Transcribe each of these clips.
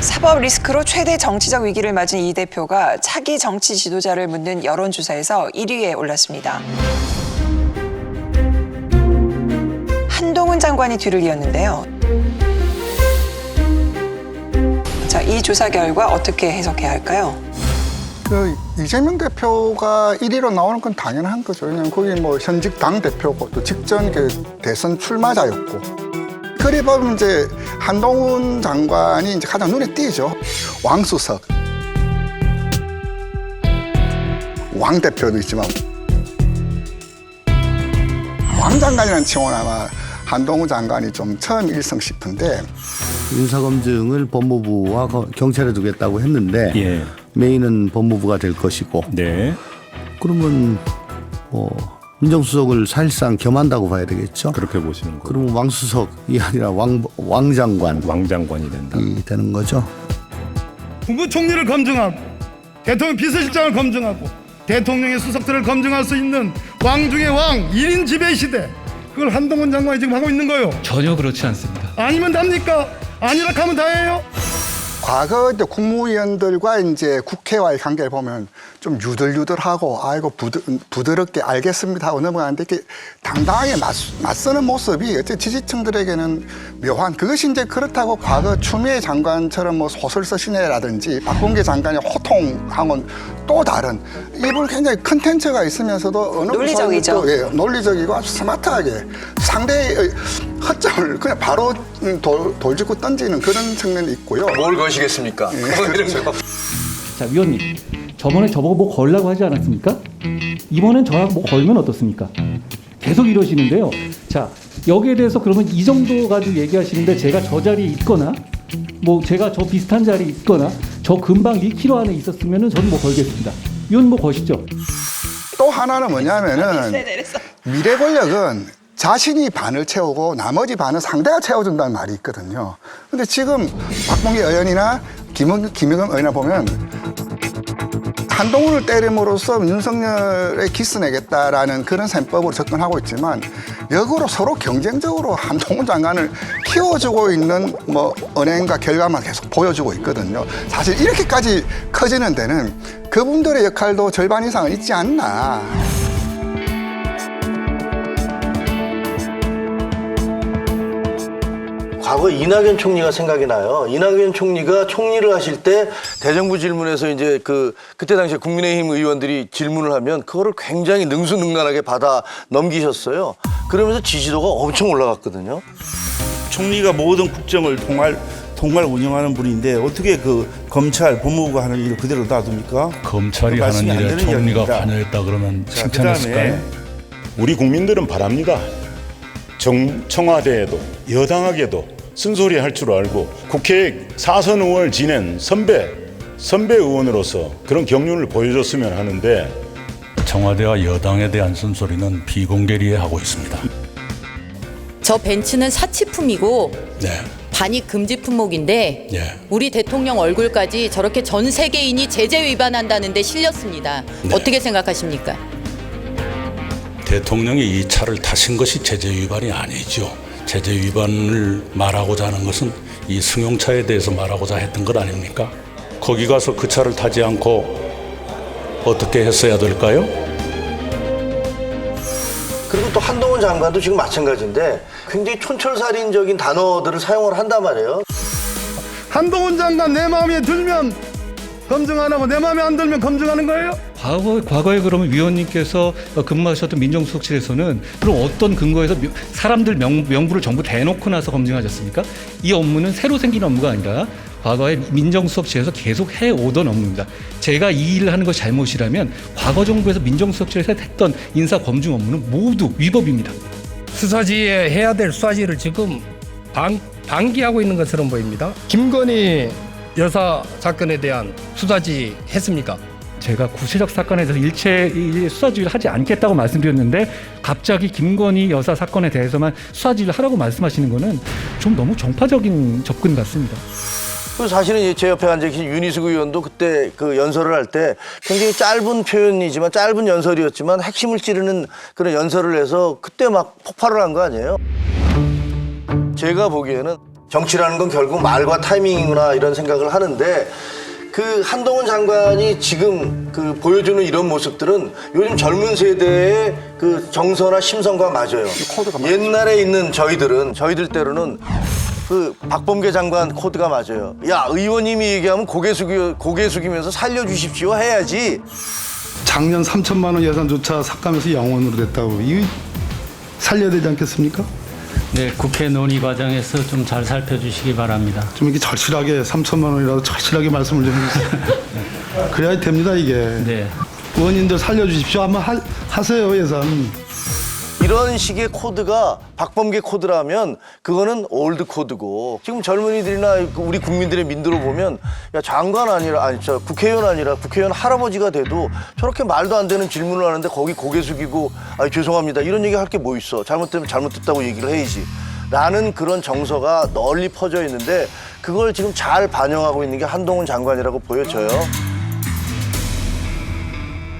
사법 리스크로 최대 정치적 위기를 맞은 이 대표가 차기 정치 지도자를 묻는 여론조사에서 1위에 올랐습니다. 한동훈 장관이 뒤를 이었는데요. 자, 이 조사 결과 어떻게 해석해야 할까요? 이재명 대표가 1위로 나오는 건 당연한 거죠. 왜냐하면 거기 뭐 현직 당 대표고 또 직전 대선 출마자였고. 그리 보면 이제 한동훈 장관이 이제 가장 눈에 띄죠. 왕수석, 왕 대표도 있지만 왕 장관이라는 칭호는 아마 한동훈 장관이 좀 처음 일성 싶은데 인사검증을 법무부와 경찰에 두겠다고 했는데 예. 메인은 법무부가 될 것이고 네. 그러면 민정수석을 사실상 겸한다고 봐야 되겠죠. 그렇게 보시는 거예요. 그러면 왕수석이 아니라 왕장관이 왕장관이 된다. 되는 거죠. 국무총리를 검증하고 대통령 비서실장을 검증하고 대통령의 수석들을 검증할 수 있는 왕 중의 왕 1인 지배 시대, 그걸 한동훈 장관이 지금 하고 있는 거예요. 전혀 그렇지 않습니다. 아니면 답니까? 아니라 하면 다예요. 과거 이제 국무위원들과 이제 국회와의 관계를 보면 좀 유들유들하고 아이고 부드럽게 알겠습니다 하고 넘어가는데 이렇게 당당하게 맞서는 모습이 어째 지지층들에게는 묘한, 그것이 이제 그렇다고 과거 추미애 장관처럼 뭐 소설 쓰시네라든지 박범계 장관의 호통하고는 또 다른, 일본 굉장히 컨텐츠가 있으면서도 어느 논리적이죠. 예, 논리적이고 아주 스마트하게 상대의 허점을 그냥 바로 돌직구 던지는 그런 측면이 있고요. 뭘 거시겠습니까? 그렇죠. 자, 위원님, 저번에 저보고 뭐 걸라고 하지 않았습니까? 이번엔 저하고 뭐 걸면 어떻습니까? 계속 이러시는데요. 자, 여기에 대해서 그러면 이 정도 가지고 얘기하시는데 제가 저 자리에 있거나 뭐 제가 저 비슷한 자리에 있거나 저 근방 2km 안에 있었으면은 저는 뭐 걸겠습니다. 위원님 뭐 거시죠? 또 하나는 뭐냐면은 미래 권력은 자신이 반을 채우고 나머지 반은 상대가 채워준다는 말이 있거든요. 근데 지금 박범계 의원이나 김영겸 의원이나 보면 한동훈을 때림으로써 윤석열에 기스내겠다라는 그런 셈법으로 접근하고 있지만 역으로 서로 경쟁적으로 한동훈 장관을 키워주고 있는 뭐 은행과 결과만 계속 보여주고 있거든요. 사실 이렇게까지 커지는 데는 그분들의 역할도 절반 이상은 있지 않나. 과거 이낙연 총리가 생각이 나요. 이낙연 총리가 총리를 하실 때 대정부 질문에서 이제 그때 당시에 국민의힘 의원들이 질문을 하면 그거를 굉장히 능수능란하게 받아 넘기셨어요. 그러면서 지지도가 엄청 올라갔거든요. 총리가 모든 국정을 통괄 운영하는 분인데 어떻게 그 검찰, 법무부가 하는 일을 그대로 놔둡니까? 검찰이 하는 일에 총리가 관여했다 그러면 칭찬했을까요? 우리 국민들은 바랍니다. 청와대에도 여당에게도 쓴소리 할 줄 알고 국회에 4선 의원을 지낸 선배 의원으로서 그런 경륜을 보여줬으면 하는데 청와대와 여당에 대한 쓴소리는 비공개리에 하고 있습니다. 저 벤츠는 사치품이고 네. 반입 금지 품목인데 네. 우리 대통령 얼굴까지 저렇게 전 세계인이 제재 위반한다는 데 실렸습니다. 네. 어떻게 생각하십니까? 대통령이 이 차를 타신 것이 제재 위반이 아니죠. 제재 위반을 말하고자 하는 것은 이 승용차에 대해서 말하고자 했던 것 아닙니까? 거기 가서 그 차를 타지 않고 어떻게 했어야 될까요? 그리고 또 한동훈 장관도 지금 마찬가지인데 굉장히 촌철살인적인 단어들을 사용을 한단 말이에요. 한동훈 장관 내 마음에 들면 검증 안 하고 내 마음에 안 들면 검증하는 거예요? 과거에 그러면 위원님께서 근무하셨던 민정수석실에서는 그럼 어떤 근거에서 사람들 명부를 전부 대놓고 나서 검증하셨습니까? 이 업무는 새로 생긴 업무가 아니라 과거에 민정수석실에서 계속 해오던 업무입니다. 제가 이 일을 하는 것이 잘못이라면 과거 정부에서 민정수석실에서 했던 인사 검증 업무는 모두 위법입니다. 수사지에 해야 될 수사지를 지금 방기하고 있는 것처럼 보입니다. 김건희 여사 사건에 대한 수사지 했습니까? 제가 구체적 사건에 대해서 일체 수사지휘를 하지 않겠다고 말씀드렸는데 갑자기 김건희 여사 사건에 대해서만 수사지휘를 하라고 말씀하시는 거는 좀 너무 정파적인 접근 같습니다. 사실은 제 옆에 앉아 계신 윤희숙 의원도 그때 그 연설을 할 때 굉장히 짧은 표현이지만 짧은 연설이었지만 핵심을 찌르는 그런 연설을 해서 그때 막 폭발을 한 거 아니에요? 제가 보기에는 정치라는 건 결국 말과 타이밍이구나 이런 생각을 하는데 그 한동훈 장관이 지금 그 보여주는 이런 모습들은 요즘 젊은 세대의 그 정서나 심성과 맞아요. 옛날에 있는 저희들 때로는 그 박범계 장관 코드가 맞아요. 야, 의원님이 얘기하면 고개 숙이면서 살려주십시오 해야지. 작년 3천만 원 예산조차 삭감해서 0원으로 됐다고. 이거 살려야 되지 않겠습니까? 네, 국회 논의 과정에서 좀 잘 살펴주시기 바랍니다. 좀 이렇게 절실하게 3천만 원이라도 절실하게 말씀을 좀 해주세요. 그래야 됩니다, 이게. 네. 의원님들 살려주십시오. 한번 하세요, 예산. 이런 식의 코드가 박범계 코드라면 그거는 올드 코드고 지금 젊은이들이나 우리 국민들의 민두로 보면 야 장관 아니라 국회의원 아니라 국회의원 할아버지가 돼도 저렇게 말도 안 되는 질문을 하는데 거기 고개 숙이고 죄송합니다 이런 얘기 할 게 뭐 있어 잘못되면 잘못됐다고 얘기를 해야지 라는 그런 정서가 널리 퍼져 있는데 그걸 지금 잘 반영하고 있는 게 한동훈 장관이라고 보여져요.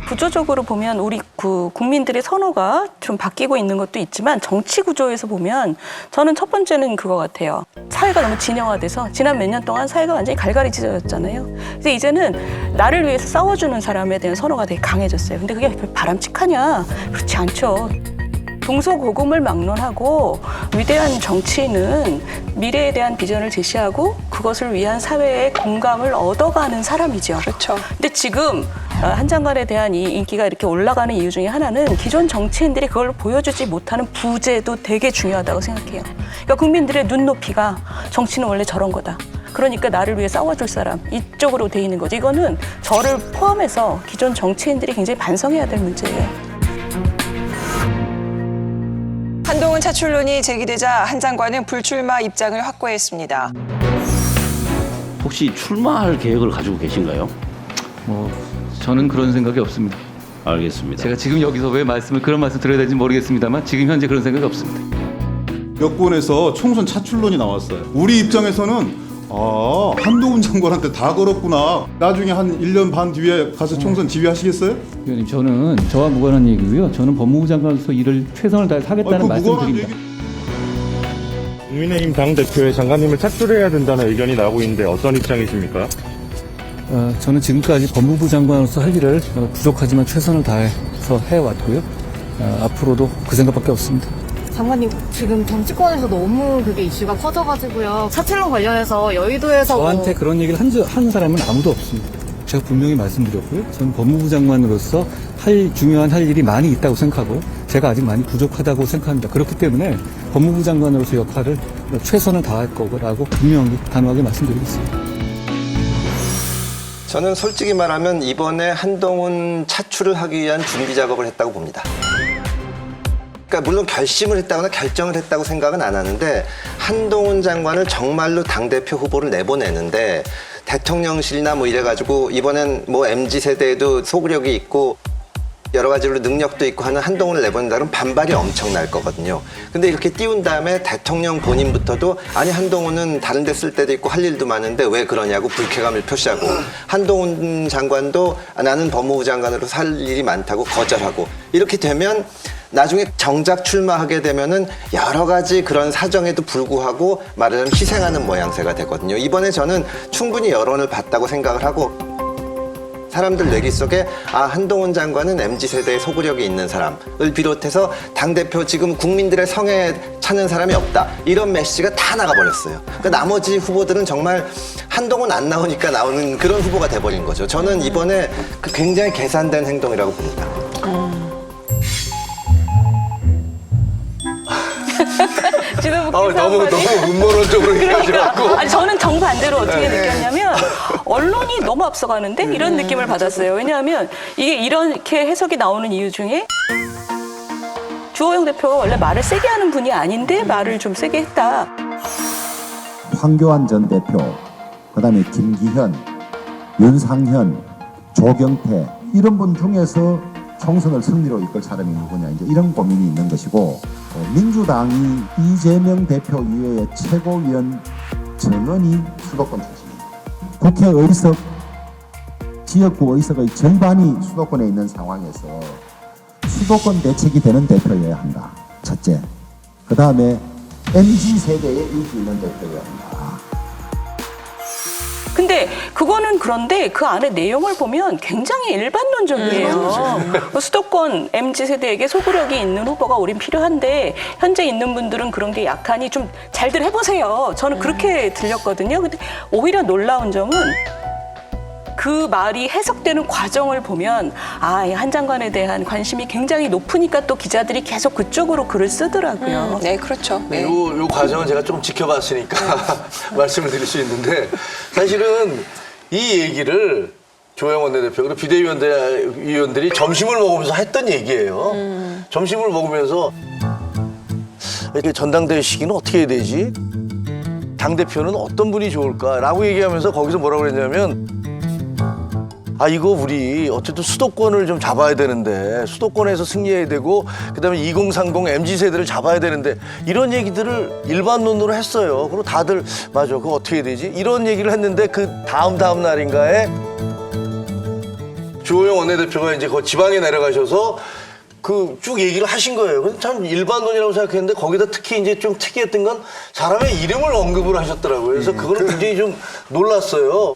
구조적으로 보면 우리 국민들의 선호가 좀 바뀌고 있는 것도 있지만 정치 구조에서 보면 저는 첫 번째는 그거 같아요. 사회가 너무 진영화돼서 지난 몇 년 동안 사회가 완전히 갈갈이 찢어졌잖아요. 그래서 이제는 나를 위해서 싸워주는 사람에 대한 선호가 되게 강해졌어요. 근데 그게 바람직하냐? 그렇지 않죠. 동서고금을 막론하고 위대한 정치인은 미래에 대한 비전을 제시하고 그것을 위한 사회의 공감을 얻어가는 사람이죠. 그렇죠. 근데 지금 한 장관에 대한 이 인기가 이렇게 올라가는 이유 중에 하나는 기존 정치인들이 그걸 보여주지 못하는 부재도 되게 중요하다고 생각해요. 그러니까 국민들의 눈높이가 정치는 원래 저런 거다. 그러니까 나를 위해 싸워줄 사람 이쪽으로 돼 있는 거죠. 이거는 저를 포함해서 기존 정치인들이 굉장히 반성해야 될 문제예요. 한동훈 차출론이 제기되자 한 장관은 불출마 입장을 확고했습니다. 혹시 출마할 계획을 가지고 계신가요? 저는 그런 생각이 없습니다. 알겠습니다. 제가 지금 여기서 왜 그런 말씀 드려야 되는지 모르겠습니다만 지금 현재 그런 생각이 없습니다. 여권에서 총선 차출론이 나왔어요. 우리 입장에서는 한동훈 장관한테 다 걸었구나. 나중에 한 1년 반 뒤에 가서 총선 지휘하시겠어요? 의원님, 저는 저와 무관한 얘기고요. 저는 법무부 장관으로서 일을 최선을 다해서 하겠다는 말씀드립니다. 국민의힘 당대표의 장관님을 차출해야 된다는 의견이 나오고 있는데 어떤 입장이십니까? 저는 지금까지 법무부 장관으로서 할 일을 부족하지만 최선을 다해서 해왔고요. 앞으로도 그 생각밖에 없습니다. 장관님, 지금 정치권에서 너무 그게 이슈가 커져가지고요. 차출론 관련해서 여의도에서 저한테 그런 얘기를 한 사람은 아무도 없습니다. 제가 분명히 말씀드렸고요. 저는 법무부 장관으로서 중요한 할 일이 많이 있다고 생각하고 제가 아직 많이 부족하다고 생각합니다. 그렇기 때문에 법무부 장관으로서 역할을 최선을 다할 거라고 분명히 단호하게 말씀드리겠습니다. 저는 솔직히 말하면 이번에 한동훈 차출을 하기 위한 준비 작업을 했다고 봅니다. 그러니까 물론 결심을 했다거나 결정을 했다고 생각은 안 하는데 한동훈 장관을 정말로 당대표 후보를 내보내는데 대통령실이나 뭐 이래가지고 이번엔 뭐 MZ세대에도 소구력이 있고 여러 가지로 능력도 있고 하는 한동훈을 내보낸다 그러면 반발이 엄청날 거거든요. 근데 이렇게 띄운 다음에 대통령 본인부터도 아니 한동훈은 다른 데 쓸 때도 있고 할 일도 많은데 왜 그러냐고 불쾌감을 표시하고 한동훈 장관도 나는 법무부 장관으로 살 일이 많다고 거절하고 이렇게 되면 나중에 정작 출마하게 되면은 여러 가지 그런 사정에도 불구하고 말하자면 희생하는 모양새가 되거든요. 이번에 저는 충분히 여론을 봤다고 생각을 하고 사람들 뇌리 속에 한동훈 장관은 MZ세대의 소구력이 있는 사람을 비롯해서 당대표 지금 국민들의 성에 차는 사람이 없다. 이런 메시지가 다 나가버렸어요. 그러니까 나머지 후보들은 정말 한동훈 안 나오니까 나오는 그런 후보가 돼버린 거죠. 저는 이번에 굉장히 계산된 행동이라고 봅니다. 너무 음모론적으로 얘기하셔갖고. 아니, 저는 정반대로 어떻게 느꼈냐면 언론이 너무 앞서가는데 이런 느낌을 받았어요. 왜냐하면 이게 이렇게 해석이 나오는 이유 중에 주호영 대표가 원래 말을 세게 하는 분이 아닌데 말을 좀 세게 했다. 황교안 전 대표, 그다음에 김기현, 윤상현, 조경태 이런 분 중에서 총선을 승리로 이끌 사람이 누구냐 이제 이런 고민이 있는 것이고 민주당이 이재명 대표 이외의 최고위원 전원이 수도권 출신입니다. 국회 의석, 지역구 의석의 절반이 수도권에 있는 상황에서 수도권 대책이 되는 대표여야 한다. 첫째. 그 다음에 MZ세대의 인기 있는 대표였나. 근데 그거는 그런데 그 안에 내용을 보면 굉장히 일반론적이에요. 수도권 MZ세대에게 소구력이 있는 후보가 우린 필요한데 현재 있는 분들은 그런 게 약하니 좀 잘들 해보세요. 저는 그렇게 들렸거든요. 근데 오히려 놀라운 점은 그 말이 해석되는 과정을 보면 이 한 장관에 대한 관심이 굉장히 높으니까 또 기자들이 계속 그쪽으로 글을 쓰더라고요. 네, 그렇죠. 네. 요 과정은 제가 좀 지켜봤으니까 말씀을 드릴 수 있는데 사실은 이 얘기를 조영 원내대표 그리고 비대위원들이 점심을 먹으면서 했던 얘기예요. 점심을 먹으면서 이렇게 전당대회 시기는 어떻게 해야 되지? 당대표는 어떤 분이 좋을까라고 얘기하면서 거기서 뭐라고 그랬냐면 이거 우리 어쨌든 수도권을 좀 잡아야 되는데 수도권에서 승리해야 되고 그다음에 2030 MZ세대를 잡아야 되는데 이런 얘기들을 일반론으로 했어요. 그리고 다들 맞아 그거 어떻게 해야 되지? 이런 얘기를 했는데 그 다음 날인가에 주호영 원내대표가 이제 그 지방에 내려가셔서 그 쭉 얘기를 하신 거예요. 근데 참 일반론이라고 생각했는데 거기다 특히 이제 좀 특이했던 건 사람의 이름을 언급을 하셨더라고요. 그래서 그거는 굉장히 좀 놀랐어요.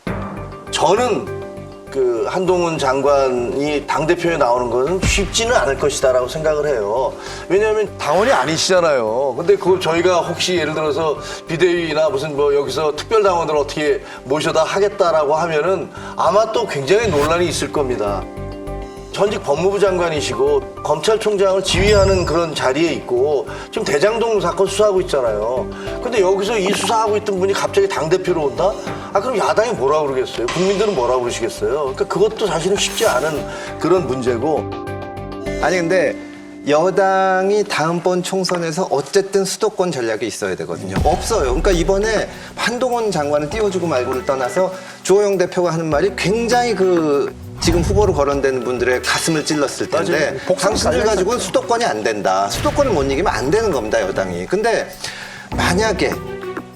저는 그 한동훈 장관이 당대표에 나오는 것은 쉽지는 않을 것이다라고 생각을 해요. 왜냐하면 당원이 아니시잖아요. 근데 그걸 저희가 혹시 예를 들어서 비대위나 무슨 뭐 여기서 특별당원들을 어떻게 모셔다 하겠다라고 하면은 아마 또 굉장히 논란이 있을 겁니다. 전직 법무부 장관이시고 검찰총장을 지휘하는 그런 자리에 있고 지금 대장동 사건 수사하고 있잖아요. 근데 여기서 이 수사하고 있던 분이 갑자기 당대표로 온다? 그럼 야당이 뭐라고 그러겠어요? 국민들은 뭐라고 그러시겠어요? 그러니까 그것도 사실은 쉽지 않은 그런 문제고. 아니 근데 여당이 다음번 총선에서 어쨌든 수도권 전략이 있어야 되거든요. 없어요. 그러니까 이번에 한동훈 장관을 띄워주고 말고를 떠나서 주호영 대표가 하는 말이 굉장히 지금 후보로 거론되는 분들의 가슴을 찔렀을 텐데 당신들 가지고는 수도권이 안 된다. 수도권을 못 이기면 안 되는 겁니다, 여당이. 근데 만약에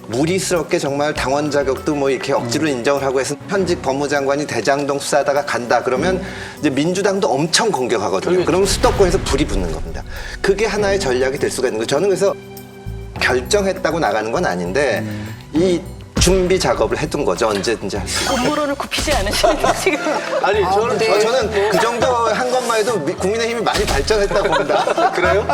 무리스럽게 정말 당원 자격도 뭐 이렇게 억지로 인정을 하고 해서 현직 법무장관이 대장동 수사하다가 간다 그러면 이제 민주당도 엄청 공격하거든요. 그러면 수도권에서 불이 붙는 겁니다. 그게 하나의 전략이 될 수가 있는 거예요. 저는 그래서 결정했다고 나가는 건 아닌데 이 준비 작업을 해둔 거죠. 언제든지 할 수 있게. 음모론을 굽히지 않으시는데 지금. 아니 저는 그 정도 한 것만 해도 국민의힘이 많이 발전했다고 봅니다. 그래요?